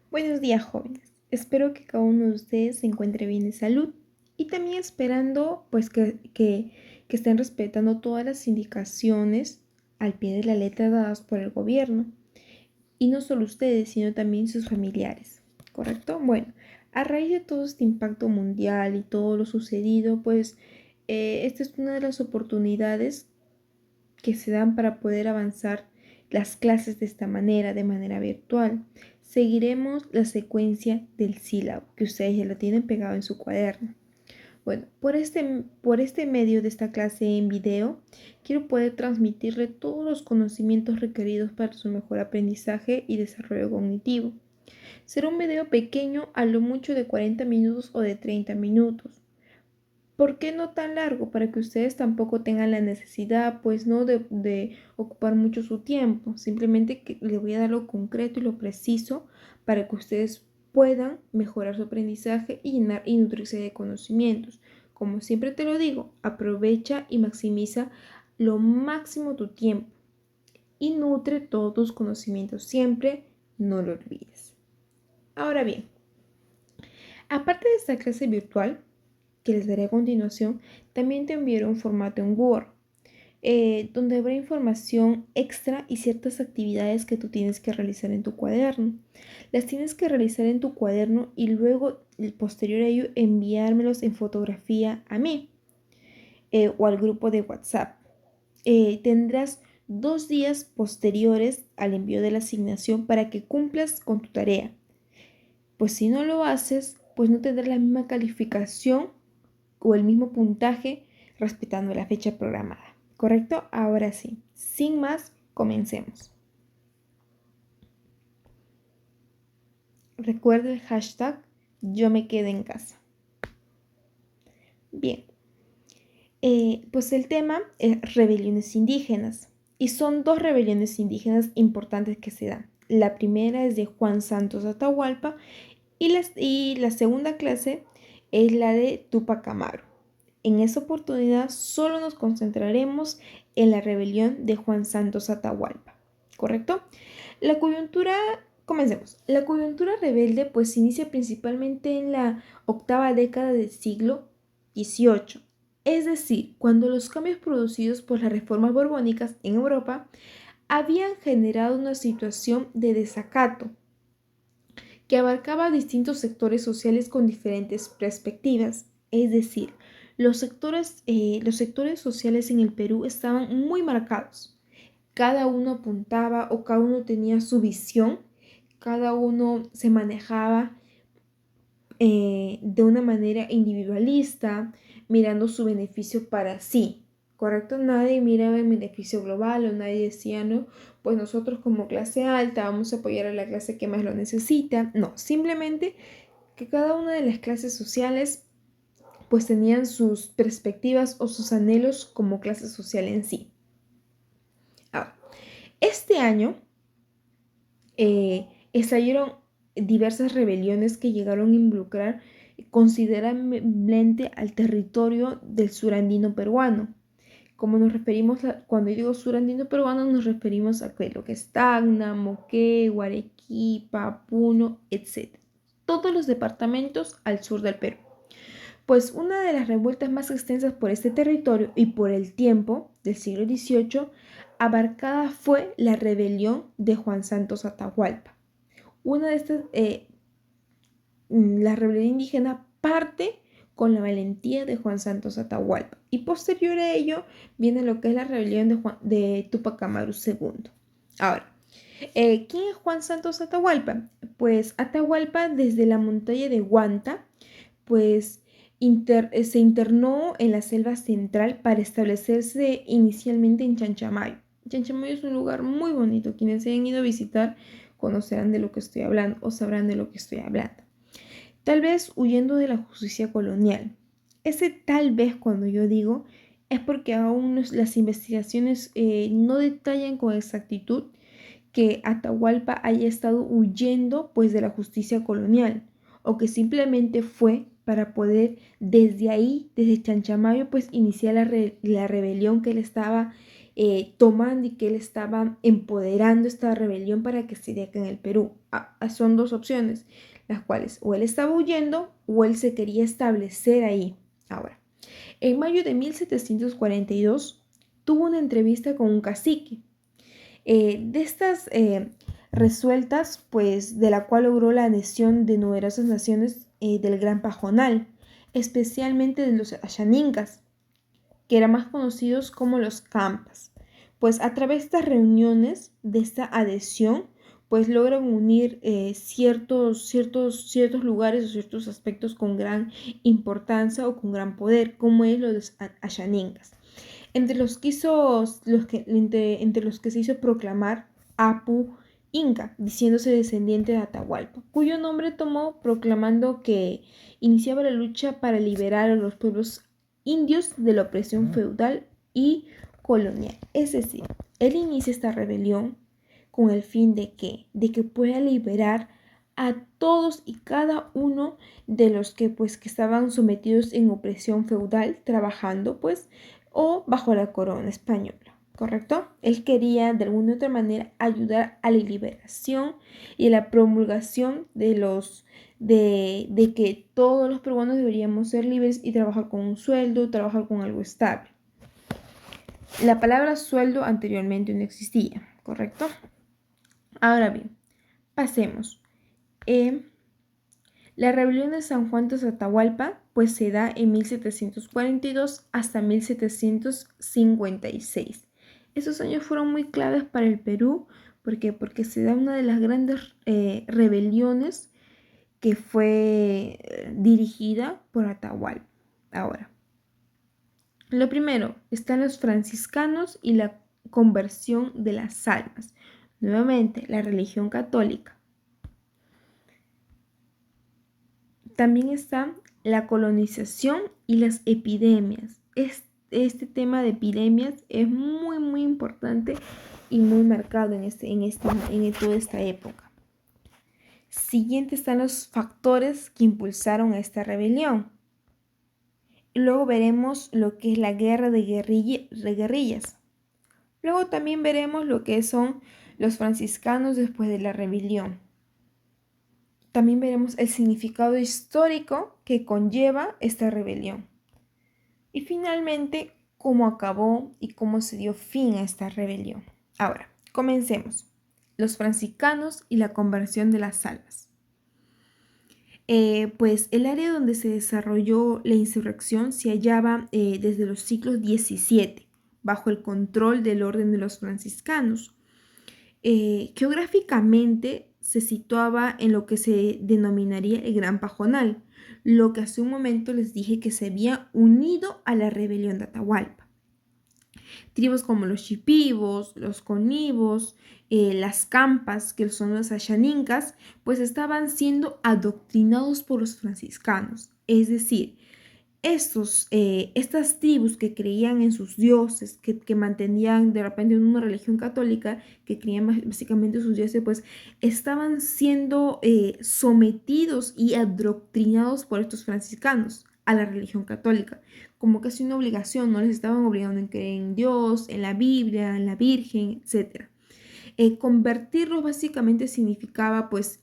Buenos días, jóvenes. Espero que cada uno de ustedes se encuentre bien de salud y también esperando pues que estén respetando todas las indicaciones al pie de la letra dadas por el gobierno. Y no solo ustedes, sino también sus familiares, ¿correcto? Bueno, a raíz de todo este impacto mundial y todo lo sucedido, pues esta es una de las oportunidades que se dan para poder avanzar las clases de manera virtual. Seguiremos la secuencia del sílabo, que ustedes ya lo tienen pegado en su cuaderno. Bueno, por este medio de esta clase en video, quiero poder transmitirle todos los conocimientos requeridos para su mejor aprendizaje y desarrollo cognitivo. Será un video pequeño, a lo mucho de 40 minutos o de 30 minutos. ¿Por qué no tan largo? Para que ustedes tampoco tengan la necesidad, pues no de ocupar mucho su tiempo. Simplemente que les voy a dar lo concreto y lo preciso para que ustedes puedan mejorar su aprendizaje y nutrirse de conocimientos. Como siempre te lo digo, aprovecha y maximiza lo máximo tu tiempo y nutre todos tus conocimientos siempre, no lo olvides. Ahora bien, aparte de esta clase virtual, que les daré a continuación, también te enviaré un formato en Word, donde habrá información extra y ciertas actividades que tú tienes que realizar en tu cuaderno. Las tienes que realizar en tu cuaderno y luego, posterior a ello, enviármelos en fotografía a mí o al grupo de WhatsApp. Tendrás 2 días posteriores al envío de la asignación para que cumplas con tu tarea. Pues si no lo haces, pues no tendrás la misma calificación o el mismo puntaje respetando la fecha programada. ¿Correcto? Ahora sí, sin más, comencemos. Recuerda el hashtag yo me quedé en casa. Bien, pues el tema es rebeliones indígenas y son 2 rebeliones indígenas importantes que se dan. La primera es de Juan Santos Atahualpa y la segunda clase es la de Tupac Amaru. En esta oportunidad solo nos concentraremos en la rebelión de Juan Santos Atahualpa, ¿correcto? La coyuntura, comencemos. La coyuntura rebelde pues se inicia principalmente en la octava década del siglo XVIII, es decir, cuando los cambios producidos por las reformas borbónicas en Europa habían generado una situación de desacato que abarcaba distintos sectores sociales con diferentes perspectivas, es decir, los sectores sociales en el Perú estaban muy marcados. Cada uno apuntaba o cada uno tenía su visión, cada uno se manejaba de una manera individualista, mirando su beneficio para sí, ¿correcto? Nadie miraba el beneficio global o nadie decía, no, pues nosotros como clase alta vamos a apoyar a la clase que más lo necesita. No, simplemente que cada una de las clases sociales pues tenían sus perspectivas o sus anhelos como clase social en sí. Ahora, este año estallaron diversas rebeliones que llegaron a involucrar considerablemente al territorio del surandino peruano. Como nos referimos, cuando digo surandino peruano, nos referimos a lo que es Tacna, Moquegua, Arequipa, Puno, etc. Todos los departamentos al sur del Perú. Pues una de las revueltas más extensas por este territorio y por el tiempo del siglo XVIII abarcada fue la rebelión de Juan Santos Atahualpa. Una de estas, la rebelión indígena parte con la valentía de Juan Santos Atahualpa y posterior a ello viene lo que es la rebelión de Tupac Amaru II. Ahora, ¿quién es Juan Santos Atahualpa? Pues Atahualpa desde la montaña de Huanta, pues se internó en la selva central para establecerse inicialmente en Chanchamayo. Chanchamayo es un lugar muy bonito. Quienes se hayan ido a visitar conocerán de lo que estoy hablando o sabrán de lo que estoy hablando. Tal vez huyendo de la justicia colonial. Ese tal vez cuando yo digo es porque aún las investigaciones no detallan con exactitud que Atahualpa haya estado huyendo pues de la justicia colonial o que simplemente fue para poder desde ahí, desde Chanchamayo, pues iniciar la rebelión que él estaba tomando y que él estaba empoderando esta rebelión para que se dé acá en el Perú. Son dos opciones, las cuales o él estaba huyendo o él se quería establecer ahí. Ahora, en mayo de 1742 tuvo una entrevista con un cacique. De estas resueltas, pues de la cual logró la adhesión de numerosas naciones del Gran Pajonal, especialmente de los Ayaningas, que eran más conocidos como los Campas. Pues a través de estas reuniones, de esta adhesión, pues logran unir ciertos lugares o ciertos aspectos con gran importancia o con gran poder, como es los Ayaningas. Entre los que se hizo proclamar Apu Inca, diciéndose descendiente de Atahualpa, cuyo nombre tomó proclamando que iniciaba la lucha para liberar a los pueblos indios de la opresión feudal y colonial. Es decir, él inicia esta rebelión con el fin de que pueda liberar a todos y cada uno de los que que estaban sometidos en opresión feudal, trabajando o bajo la corona española, ¿correcto? Él quería de alguna u otra manera ayudar a la liberación y a la promulgación de que todos los peruanos deberíamos ser libres y trabajar con un sueldo, trabajar con algo estable. La palabra sueldo anteriormente no existía, ¿correcto? Ahora bien, pasemos. La rebelión de San Juan de Atahualpa pues se da en 1742 hasta 1756. Esos años fueron muy claves para el Perú. ¿Por qué? Porque se da una de las grandes rebeliones que fue dirigida por Atahualpa. Ahora, lo primero, están los franciscanos y la conversión de las almas. Nuevamente, la religión católica. También está la colonización y las epidemias. Este tema de epidemias es muy importante y muy marcado en toda esta época. Siguiente están los factores que impulsaron a esta rebelión. Luego veremos lo que es la guerra de guerrillas. Luego también veremos lo que son los franciscanos después de la rebelión. También veremos el significado histórico que conlleva esta rebelión. Y finalmente, cómo acabó y cómo se dio fin a esta rebelión. Ahora, comencemos. Los franciscanos y la conversión de las almas. Pues el área donde se desarrolló la insurrección se hallaba desde los siglos XVII, bajo el control del orden de los franciscanos. Geográficamente se situaba en lo que se denominaría el Gran Pajonal, lo que hace un momento les dije que se había unido a la rebelión de Atahualpa. Tribus como los Shipibos, los Conibos, las Campas, que son los Ashanincas, pues estaban siendo adoctrinados por los franciscanos. Es decir, estas tribus que creían en sus dioses, que mantenían de repente una religión católica, que creían básicamente sus dioses, pues estaban siendo sometidos y adoctrinados por estos franciscanos a la religión católica, como casi una obligación, no les estaban obligando a creer en Dios, en la Biblia, en la Virgen, etc. Convertirlos básicamente significaba todas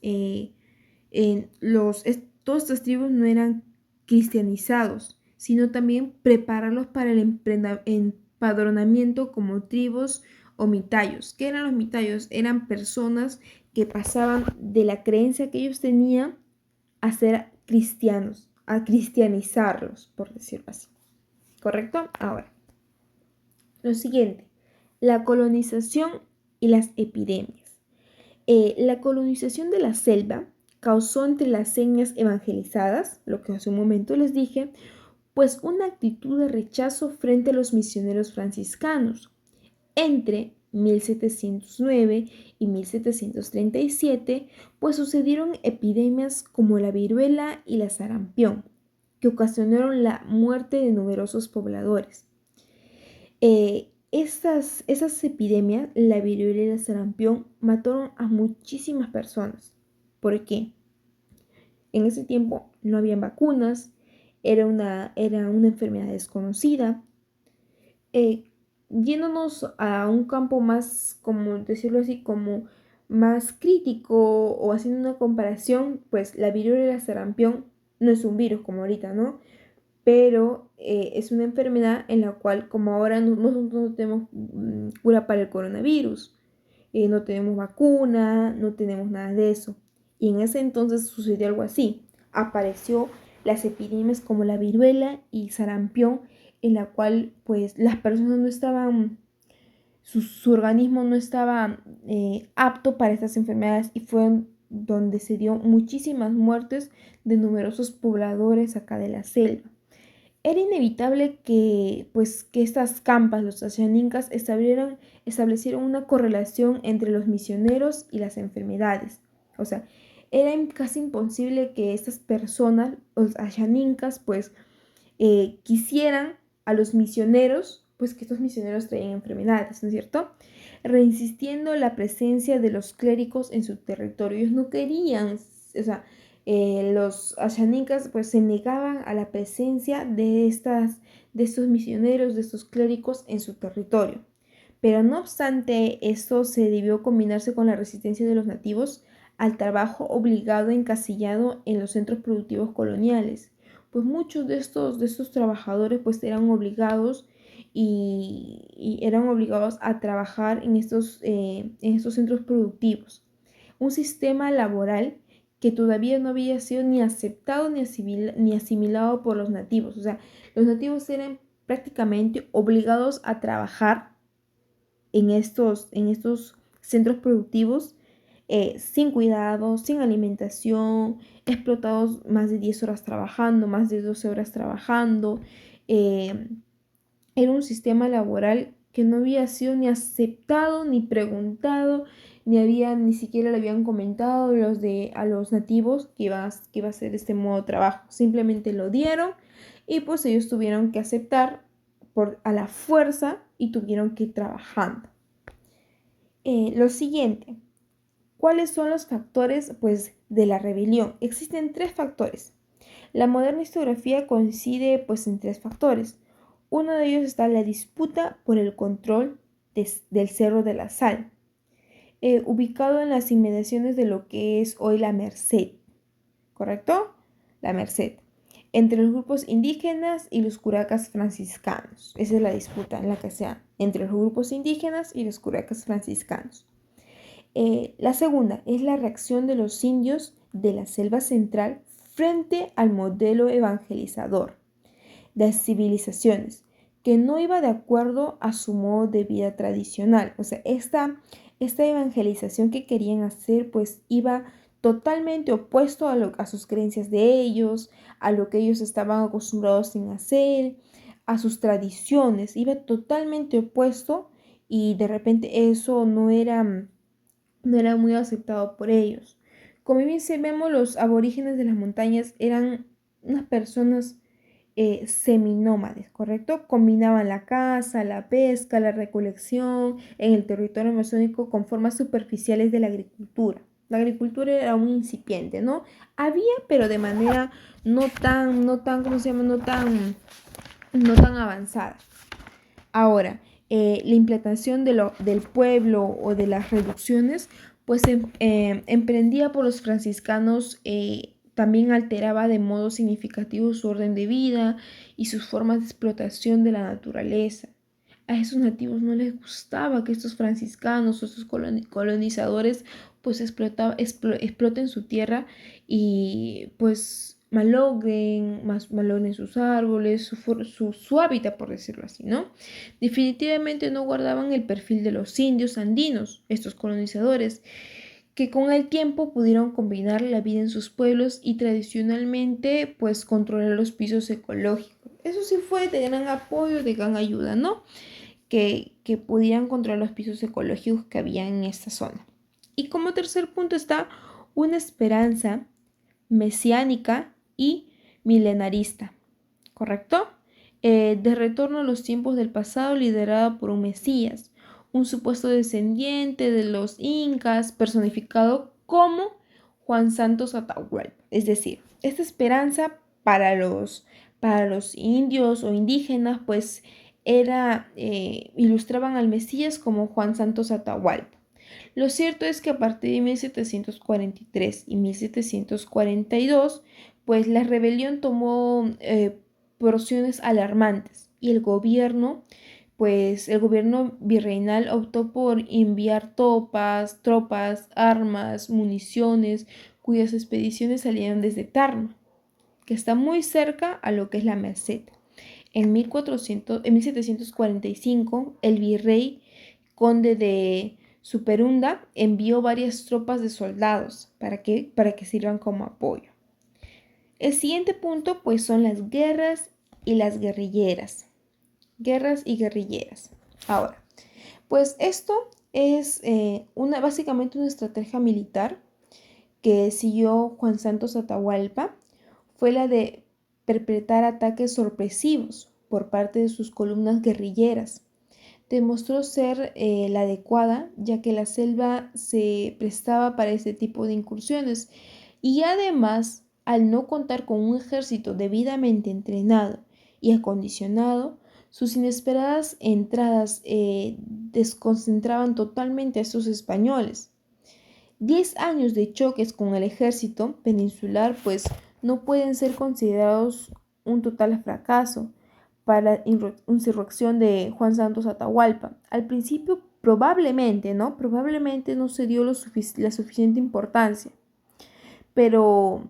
estas tribus no eran cristianizados, sino también prepararlos para el empadronamiento como tribus o mitayos. ¿Qué eran los mitayos? Eran personas que pasaban de la creencia que ellos tenían a ser cristianos, a cristianizarlos, por decirlo así. ¿Correcto? Ahora, lo siguiente, la colonización y las epidemias. La colonización de la selva causó entre las etnias evangelizadas, lo que hace un momento les dije, pues una actitud de rechazo frente a los misioneros franciscanos. Entre 1709 y 1737, pues sucedieron epidemias como la viruela y la sarampión, que ocasionaron la muerte de numerosos pobladores. Esas epidemias, la viruela y la sarampión, mataron a muchísimas personas. ¿Por qué? En ese tiempo no habían vacunas, era una enfermedad desconocida. yéndonos a un campo más, como decirlo así, como más crítico o haciendo una comparación, pues la viruela y la sarampión no es un virus como ahorita, ¿no? Pero es una enfermedad en la cual, como ahora nosotros no tenemos cura para el coronavirus, no tenemos vacuna, no tenemos nada de eso. Y en ese entonces sucedió algo así. Apareció las epidemias como la viruela y sarampión, en la cual pues las personas no estaban, su organismo no estaba apto para estas enfermedades y fue donde se dio muchísimas muertes de numerosos pobladores acá de la selva. Era inevitable que, pues, que estas campas, los ashaninkas, establecieron una correlación entre los misioneros y las enfermedades. O sea, era casi imposible que estas personas, los ashaninkas, pues, quisieran a los misioneros, pues que estos misioneros traían enfermedades, ¿no es cierto? Reinsistiendo la presencia de los clérigos en su territorio. Ellos no querían, o sea, los ashaninkas pues se negaban a la presencia de estos misioneros, de estos clérigos en su territorio. Pero no obstante, esto se debió combinarse con la resistencia de los nativos al trabajo obligado encasillado en los centros productivos coloniales. Pues muchos de estos trabajadores pues eran obligados y eran obligados a trabajar en estos centros productivos. Un sistema laboral que todavía no había sido ni aceptado ni asimilado por los nativos. O sea, los nativos eran prácticamente obligados a trabajar en estos centros productivos sin cuidado, sin alimentación, explotados más de 10 horas trabajando, más de 12 horas trabajando. Eh, Era un sistema laboral que no había sido ni aceptado, ni preguntado, ni siquiera le habían comentado a los nativos que iba a ser este modo de trabajo. Simplemente lo dieron y pues ellos tuvieron que aceptar a la fuerza y tuvieron que ir trabajando. Lo siguiente, ¿cuáles son los factores pues, de la rebelión? Existen tres factores. La moderna historiografía coincide pues, en tres factores. Uno de ellos está la disputa por el control del Cerro de la Sal, ubicado en las inmediaciones de lo que es hoy la Merced, ¿correcto? La Merced, entre los grupos indígenas y los curacas franciscanos. Esa es la disputa en la que se da entre los grupos indígenas y los curacas franciscanos. La segunda es la reacción de los indios de la selva central frente al modelo evangelizador de las civilizaciones, que no iba de acuerdo a su modo de vida tradicional. O sea, esta evangelización que querían hacer, pues iba totalmente opuesto a sus creencias de ellos, a lo que ellos estaban acostumbrados en hacer, a sus tradiciones, iba totalmente opuesto y de repente eso no era muy aceptado por ellos. Como bien vemos, los aborígenes de las montañas eran unas personas seminómades, ¿correcto? Combinaban la caza, la pesca, la recolección en el territorio amazónico con formas superficiales de la agricultura. La agricultura era muy incipiente, ¿no? Había, pero de manera ¿cómo se llama? No tan avanzada. Ahora, la implantación del pueblo o de las reducciones, pues emprendida por los franciscanos, también alteraba de modo significativo su orden de vida y sus formas de explotación de la naturaleza. A esos nativos no les gustaba que estos franciscanos o estos colonizadores pues exploten su tierra y pues malogren sus árboles, su hábitat, por decirlo así, ¿no? Definitivamente no guardaban el perfil de los indios andinos, estos colonizadores, que con el tiempo pudieron combinar la vida en sus pueblos y tradicionalmente pues controlar los pisos ecológicos. Eso sí fue de gran apoyo, de gran ayuda, ¿no? Que pudieran controlar los pisos ecológicos que había en esta zona. Y como tercer punto está una esperanza mesiánica y milenarista, ¿correcto? De retorno a los tiempos del pasado liderada por un Mesías, un supuesto descendiente de los incas personificado como Juan Santos Atahualpa. Es decir, esta esperanza para los indios o indígenas pues ilustraban al Mesías como Juan Santos Atahualpa. Lo cierto es que a partir de 1743 y 1742, pues la rebelión tomó proporciones alarmantes y el gobierno virreinal optó por enviar tropas, armas, municiones, cuyas expediciones salían desde Tarma, que está muy cerca a lo que es la Meseta. En 1745, el virrey conde de Superunda envió varias tropas de soldados para que sirvan como apoyo. El siguiente punto pues son las guerras y las guerrilleras. Guerras y guerrilleras. Ahora, pues esto es básicamente una estrategia militar que siguió Juan Santos Atahualpa. Fue la de perpetrar ataques sorpresivos por parte de sus columnas guerrilleras. Demostró ser la adecuada, ya que la selva se prestaba para este tipo de incursiones y además, al no contar con un ejército debidamente entrenado y acondicionado, sus inesperadas entradas desconcentraban totalmente a estos españoles. 10 años de choques con el ejército peninsular pues no pueden ser considerados un total fracaso para la insurrección de Juan Santos Atahualpa. Al principio probablemente no se dio la suficiente importancia, pero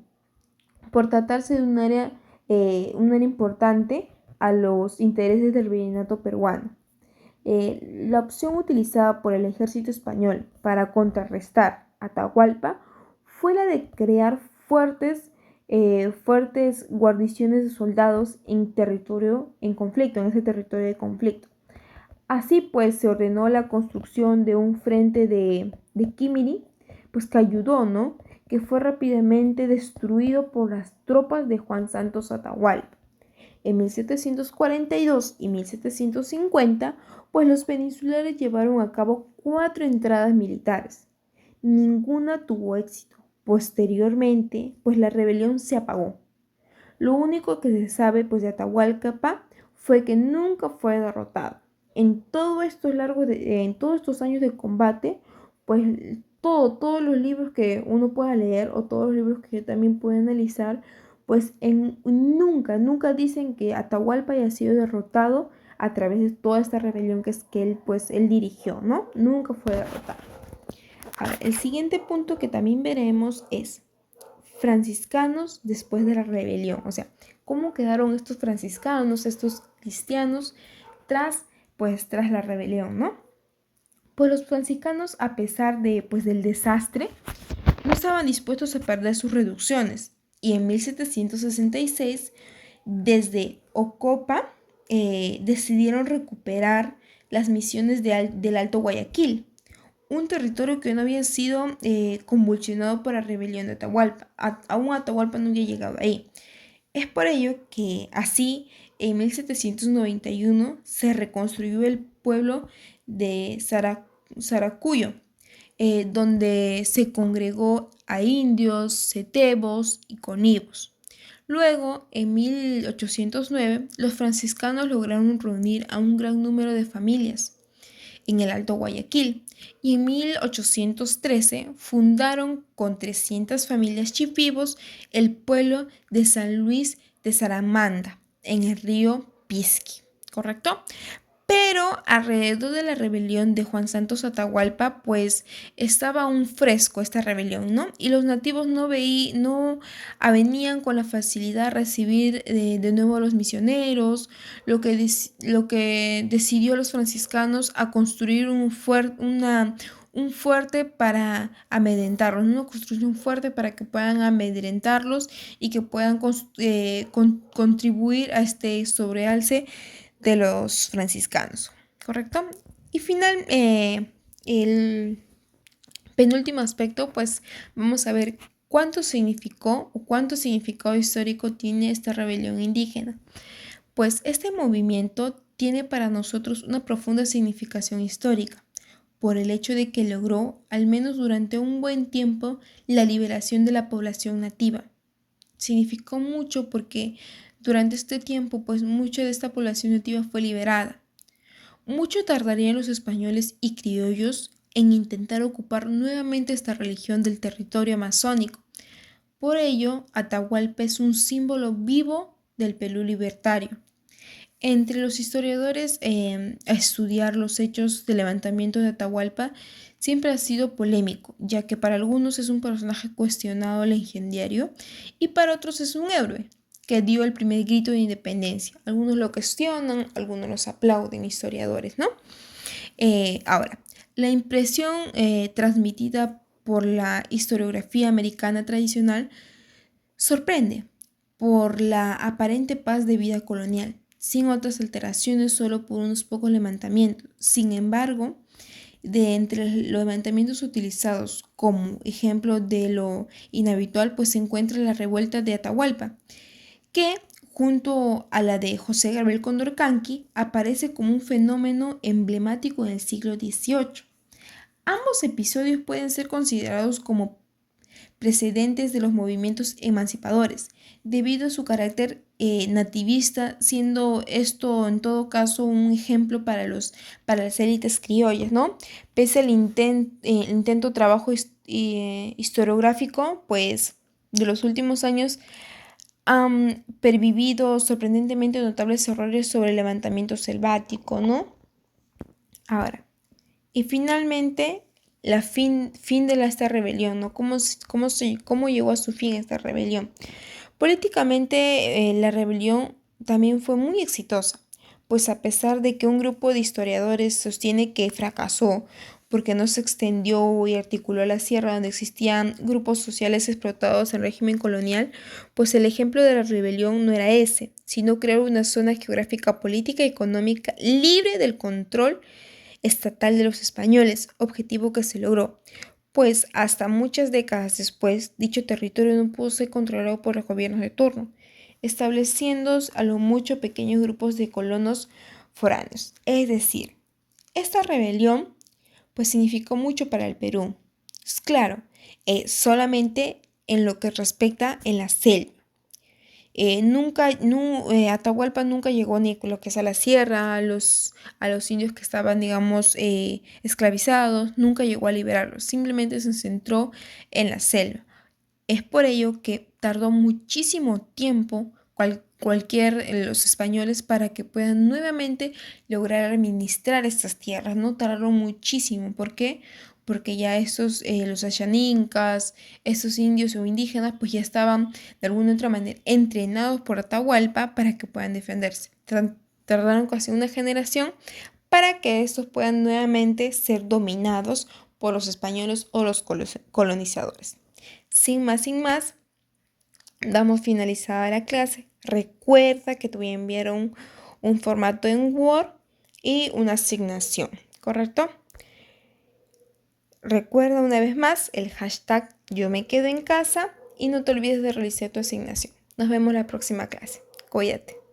por tratarse de un área importante a los intereses del virreinato peruano. La opción utilizada por el ejército español para contrarrestar a Atahualpa fue la de crear fuertes guarniciones de soldados en ese territorio de conflicto. Así pues se ordenó la construcción de un frente de Quimiri, pues que ayudó, ¿no? Que fue rápidamente destruido por las tropas de Juan Santos Atahualpa. En 1742 y 1750, pues los peninsulares llevaron a cabo 4 entradas militares. Ninguna tuvo éxito. Posteriormente, pues la rebelión se apagó. Lo único que se sabe pues de Atahualpa fue que nunca fue derrotado. En todos estos años de combate, pues todos los libros que uno pueda leer o todos los libros que yo también pueda analizar, pues nunca dicen que Atahualpa haya sido derrotado a través de toda esta rebelión que él dirigió, ¿no? Nunca fue derrotado. Ahora, el siguiente punto que también veremos es franciscanos después de la rebelión, o sea, cómo quedaron estos franciscanos, estos cristianos tras la rebelión, ¿no? Pues los franciscanos, a pesar del desastre, no estaban dispuestos a perder sus reducciones y en 1766, desde Ocopa, decidieron recuperar las misiones del Alto Guayaquil, un territorio que no había sido convulsionado por la rebelión de Atahualpa. Aún Atahualpa no había llegado ahí. Es por ello que así en 1791 se reconstruyó el pueblo de Saracuyo, donde se congregó a indios, setebos y conibos. Luego, en 1809, los franciscanos lograron reunir a un gran número de familias en el Alto Guayaquil y en 1813 fundaron con 300 familias chipivos el pueblo de San Luis de Saramanda en el río Pisqui, ¿correcto? Pero alrededor de la rebelión de Juan Santos Atahualpa, pues estaba aún fresco esta rebelión, ¿no? Y los nativos no venían con la facilidad a recibir de nuevo a los misioneros, lo que decidió los franciscanos a construir un fuerte para amedrentarlos, una construcción fuerte para que puedan amedrentarlos y que puedan contribuir a este sobrealce de los franciscanos, ¿correcto? Y el penúltimo aspecto, pues vamos a ver cuánto significado histórico tiene esta rebelión indígena. Pues este movimiento tiene para nosotros una profunda significación histórica, por el hecho de que logró, al menos durante un buen tiempo, la liberación de la población nativa. Significó mucho porque durante este tiempo, pues mucha de esta población nativa fue liberada mucho tardarían los españoles y criollos en intentar ocupar nuevamente esta religión del territorio amazónico. Por ello, Atahualpa es un símbolo vivo del Perú libertario. Entre los historiadores a estudiar los hechos del levantamiento de Atahualpa siempre ha sido polémico, ya que para algunos es un personaje cuestionado legendario y para otros es un héroe que dio el primer grito de independencia. Algunos lo cuestionan, algunos los aplauden, historiadores, ¿no? Ahora, la impresión transmitida por la historiografía americana tradicional sorprende por la aparente paz de vida colonial, sin otras alteraciones, solo por unos pocos levantamientos. Sin embargo, de entre los levantamientos utilizados como ejemplo de lo inhabitual, pues se encuentra la revuelta de Atahualpa, que junto a la de José Gabriel Condorcanqui aparece como un fenómeno emblemático en el siglo XVIII. Ambos episodios pueden ser considerados como precedentes de los movimientos emancipadores, debido a su carácter nativista, siendo esto en todo caso un ejemplo para las élites criollas, ¿no? Pese al intento trabajo historiográfico, pues de los últimos años han pervivido sorprendentemente notables errores sobre el levantamiento selvático, ¿no? Ahora, y finalmente, fin de esta rebelión, ¿no? ¿Cómo llegó a su fin esta rebelión? Políticamente, la rebelión también fue muy exitosa, pues a pesar de que un grupo de historiadores sostiene que fracasó porque no se extendió y articuló la sierra donde existían grupos sociales explotados en régimen colonial, pues el ejemplo de la rebelión no era ese, sino crear una zona geográfica, política y económica libre del control estatal de los españoles, objetivo que se logró, pues hasta muchas décadas después dicho territorio no pudo ser controlado por los gobiernos de turno, estableciendo a lo mucho pequeños grupos de colonos foráneos. Es decir, esta rebelión pues significó mucho para el Perú. Es claro, solamente en lo que respecta en la selva. Atahualpa nunca llegó ni con lo que es a la sierra, a los indios que estaban, digamos, esclavizados, nunca llegó a liberarlos, simplemente se centró en la selva. Es por ello que tardó muchísimo tiempo los españoles para que puedan nuevamente lograr administrar estas tierras, ¿no? Tardaron muchísimo. ¿Por qué? Porque ya los ayaninkas, esos indios o indígenas, pues ya estaban de alguna u otra manera entrenados por Atahualpa para que puedan defenderse. Tardaron casi una generación para que estos puedan nuevamente ser dominados por los españoles o los colonizadores. Sin más, damos finalizada la clase. Recuerda que te voy a enviar un formato en Word y una asignación, ¿correcto? Recuerda una vez más el hashtag yo me quedo en casa y no te olvides de realizar tu asignación. Nos vemos la próxima clase. Cuídate.